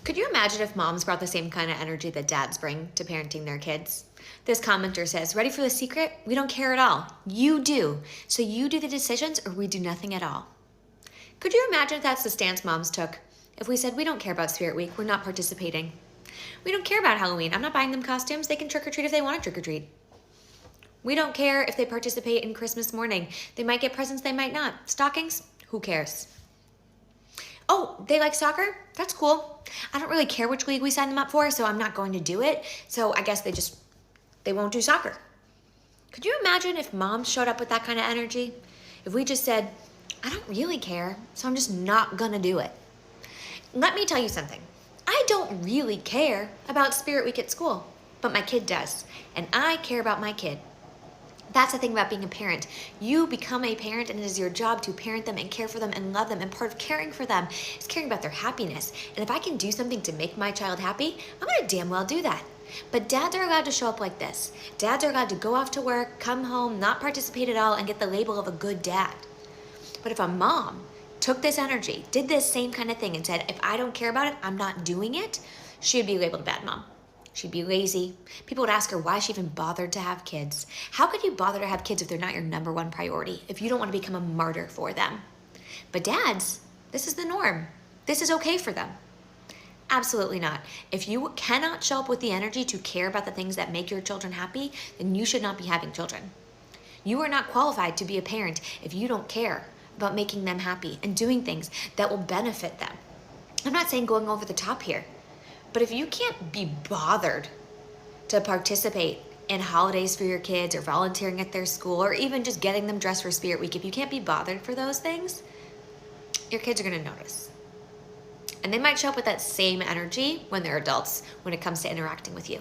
Could you imagine if moms brought the same kind of energy that dads bring to parenting their kids? This commenter says, ready for the secret? We don't care at all. You do. So you do the decisions or we do nothing at all. Could you imagine if that's the stance moms took? If we said, we don't care about Spirit Week, we're not participating. We don't care about Halloween. I'm not buying them costumes. They can trick or treat if they want to trick or treat. We don't care if they participate in Christmas morning. They might get presents, they might not. Stockings? Who cares? Oh, they like soccer? That's cool. I don't really care which league we sign them up for, so I'm not going to do it. So I guess they won't do soccer. Could you imagine if moms showed up with that kind of energy? If we just said, I don't really care, so I'm just not gonna do it. Let me tell you something. I don't really care about Spirit Week at school, but my kid does, and I care about my kid. That's the thing about being a parent. You become a parent and it is your job to parent them and care for them and love them. And part of caring for them is caring about their happiness. And if I can do something to make my child happy, I'm gonna damn well do that. But dads are allowed to show up like this. Dads are allowed to go off to work, come home, not participate at all, and get the label of a good dad. But if a mom took this energy, did this same kind of thing and said, if I don't care about it, I'm not doing it, she would be labeled a bad mom. She'd be lazy. People would ask her why she even bothered to have kids. How could you bother to have kids if they're not your number one priority, if you don't want to become a martyr for them? But dads, this is the norm. This is okay for them. Absolutely not. If you cannot show up with the energy to care about the things that make your children happy, then you should not be having children. You are not qualified to be a parent if you don't care about making them happy and doing things that will benefit them. I'm not saying going over the top here. But if you can't be bothered to participate in holidays for your kids or volunteering at their school or even just getting them dressed for Spirit Week, if you can't be bothered for those things, your kids are gonna notice. And they might show up with that same energy when they're adults when it comes to interacting with you.